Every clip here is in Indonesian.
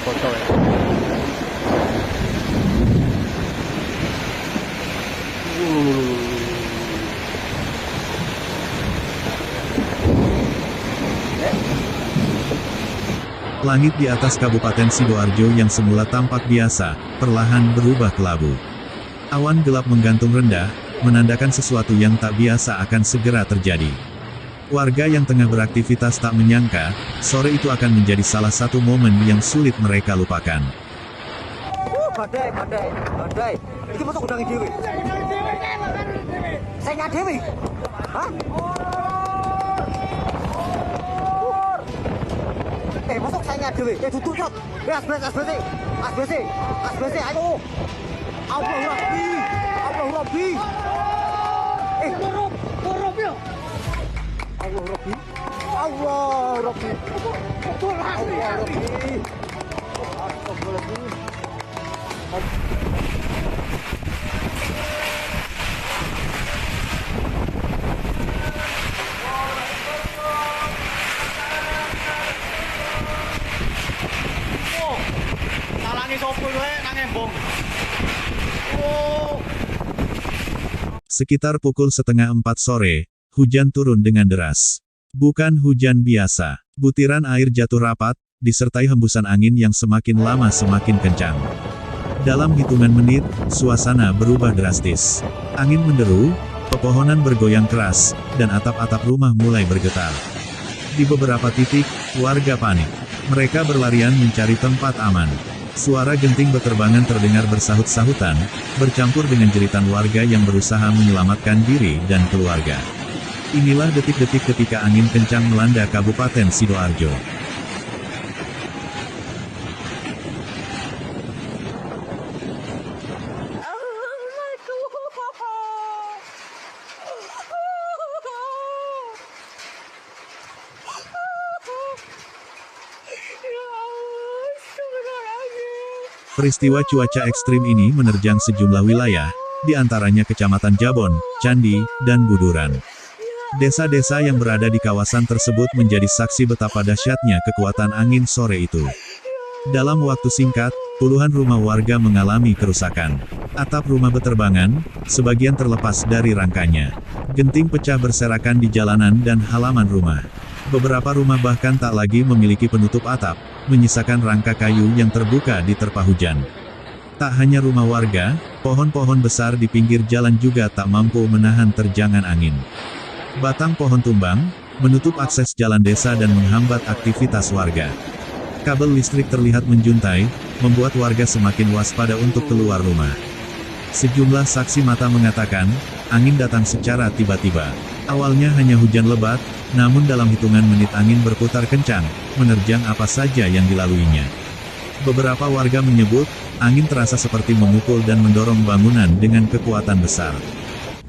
foto ya. Langit di atas Kabupaten Sidoarjo yang semula tampak biasa, perlahan berubah kelabu. Awan gelap menggantung rendah, menandakan sesuatu yang tak biasa akan segera terjadi. Warga yang tengah beraktivitas tak menyangka, sore itu akan menjadi salah satu momen yang sulit mereka lupakan. Badai. Iki mosok udange dhewe. Saya nyadar dhewe. Hah? Masuk saya nyadar dhewe. Tutup shot. ASBC, ayo. Allahu Rabbi. Korup ya. Allah Rabbi. Sekitar pukul 3:30 sore, hujan turun dengan deras. Bukan hujan biasa. Butiran air jatuh rapat, disertai hembusan angin yang semakin lama semakin kencang. Dalam hitungan menit, suasana berubah drastis. Angin menderu, pepohonan bergoyang keras, dan atap-atap rumah mulai bergetar. Di beberapa titik, warga panik. Mereka berlarian mencari tempat aman. Suara genting beterbangan terdengar bersahut-sahutan, bercampur dengan jeritan warga yang berusaha menyelamatkan diri dan keluarga. Inilah detik-detik ketika angin kencang melanda Kabupaten Sidoarjo. Peristiwa cuaca ekstrim ini menerjang sejumlah wilayah, di antaranya Kecamatan Jabon, Candi, dan Buduran. Desa-desa yang berada di kawasan tersebut menjadi saksi betapa dahsyatnya kekuatan angin sore itu. Dalam waktu singkat, puluhan rumah warga mengalami kerusakan. Atap rumah beterbangan, sebagian terlepas dari rangkanya. Genting pecah berserakan di jalanan dan halaman rumah. Beberapa rumah bahkan tak lagi memiliki penutup atap, menyisakan rangka kayu yang terbuka di terpa hujan. Tak hanya rumah warga, pohon-pohon besar di pinggir jalan juga tak mampu menahan terjangan angin. Batang pohon tumbang, menutup akses jalan desa dan menghambat aktivitas warga. Kabel listrik terlihat menjuntai, membuat warga semakin waspada untuk keluar rumah. Sejumlah saksi mata mengatakan, angin datang secara tiba-tiba. Awalnya hanya hujan lebat, namun dalam hitungan menit angin berputar kencang, menerjang apa saja yang dilaluinya. Beberapa warga menyebut, angin terasa seperti memukul dan mendorong bangunan dengan kekuatan besar.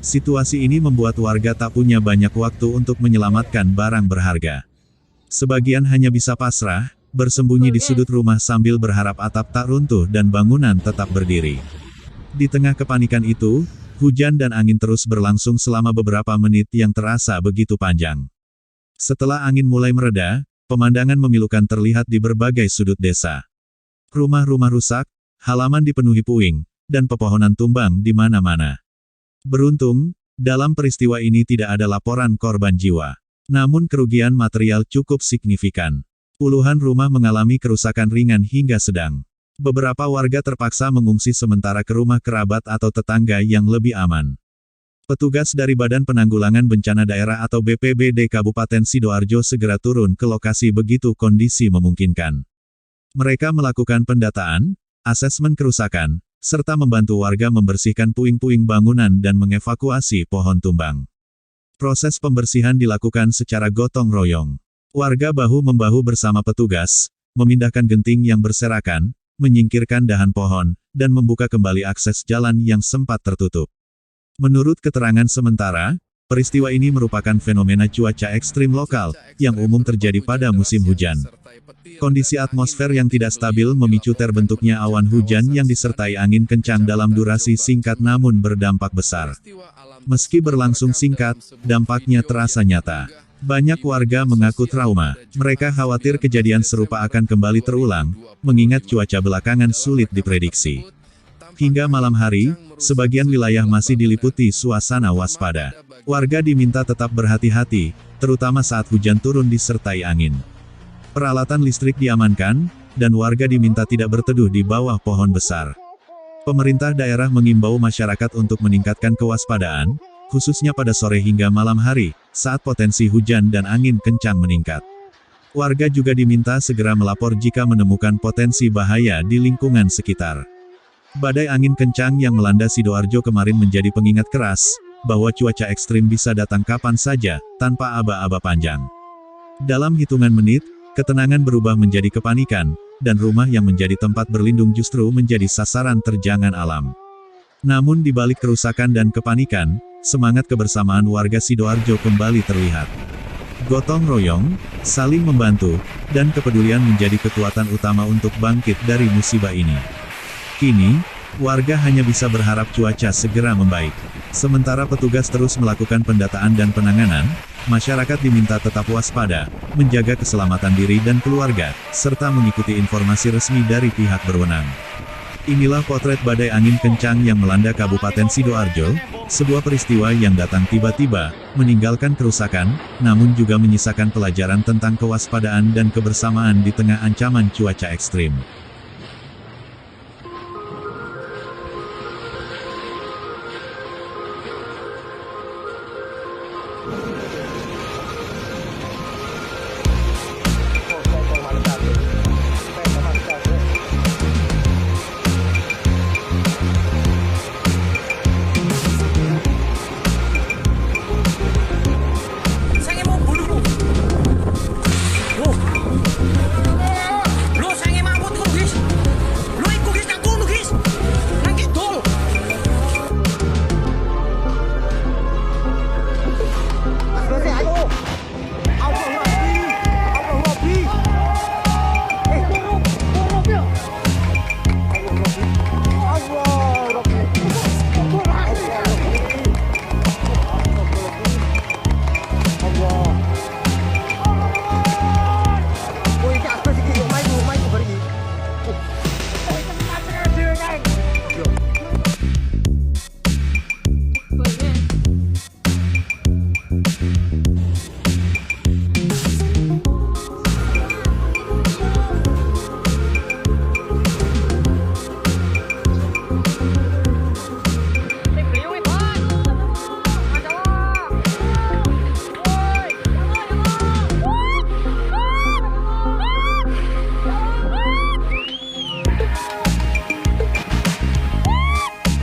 Situasi ini membuat warga tak punya banyak waktu untuk menyelamatkan barang berharga. Sebagian hanya bisa pasrah, bersembunyi di sudut rumah sambil berharap atap tak runtuh dan bangunan tetap berdiri. Di tengah kepanikan itu, hujan dan angin terus berlangsung selama beberapa menit yang terasa begitu panjang. Setelah angin mulai mereda, pemandangan memilukan terlihat di berbagai sudut desa. Rumah-rumah rusak, halaman dipenuhi puing, dan pepohonan tumbang di mana-mana. Beruntung, dalam peristiwa ini tidak ada laporan korban jiwa. Namun kerugian material cukup signifikan. Puluhan rumah mengalami kerusakan ringan hingga sedang. Beberapa warga terpaksa mengungsi sementara ke rumah kerabat atau tetangga yang lebih aman. Petugas dari Badan Penanggulangan Bencana Daerah atau BPBD Kabupaten Sidoarjo segera turun ke lokasi begitu kondisi memungkinkan. Mereka melakukan pendataan, asesmen kerusakan, serta membantu warga membersihkan puing-puing bangunan dan mengevakuasi pohon tumbang. Proses pembersihan dilakukan secara gotong royong. Warga bahu-membahu bersama petugas, memindahkan genting yang berserakan, menyingkirkan dahan pohon, dan membuka kembali akses jalan yang sempat tertutup. Menurut keterangan sementara, peristiwa ini merupakan fenomena cuaca ekstrim lokal, yang umum terjadi pada musim hujan. Kondisi atmosfer yang tidak stabil memicu terbentuknya awan hujan yang disertai angin kencang dalam durasi singkat namun berdampak besar. Meski berlangsung singkat, dampaknya terasa nyata. Banyak warga mengaku trauma. Mereka khawatir kejadian serupa akan kembali terulang, mengingat cuaca belakangan sulit diprediksi. Hingga malam hari, sebagian wilayah masih diliputi suasana waspada. Warga diminta tetap berhati-hati, terutama saat hujan turun disertai angin. Peralatan listrik diamankan, dan warga diminta tidak berteduh di bawah pohon besar. Pemerintah daerah mengimbau masyarakat untuk meningkatkan kewaspadaan, khususnya pada sore hingga malam hari, saat potensi hujan dan angin kencang meningkat. Warga juga diminta segera melapor jika menemukan potensi bahaya di lingkungan sekitar. Badai angin kencang yang melanda Sidoarjo kemarin menjadi pengingat keras, bahwa cuaca ekstrim bisa datang kapan saja, tanpa aba-aba panjang. Dalam hitungan menit, ketenangan berubah menjadi kepanikan, dan rumah yang menjadi tempat berlindung justru menjadi sasaran terjangan alam. Namun di balik kerusakan dan kepanikan, semangat kebersamaan warga Sidoarjo kembali terlihat. Gotong royong, saling membantu, dan kepedulian menjadi kekuatan utama untuk bangkit dari musibah ini. Kini, warga hanya bisa berharap cuaca segera membaik. Sementara petugas terus melakukan pendataan dan penanganan, masyarakat diminta tetap waspada, menjaga keselamatan diri dan keluarga, serta mengikuti informasi resmi dari pihak berwenang. Inilah potret badai angin kencang yang melanda Kabupaten Sidoarjo, sebuah peristiwa yang datang tiba-tiba, meninggalkan kerusakan, namun juga menyisakan pelajaran tentang kewaspadaan dan kebersamaan di tengah ancaman cuaca ekstrim.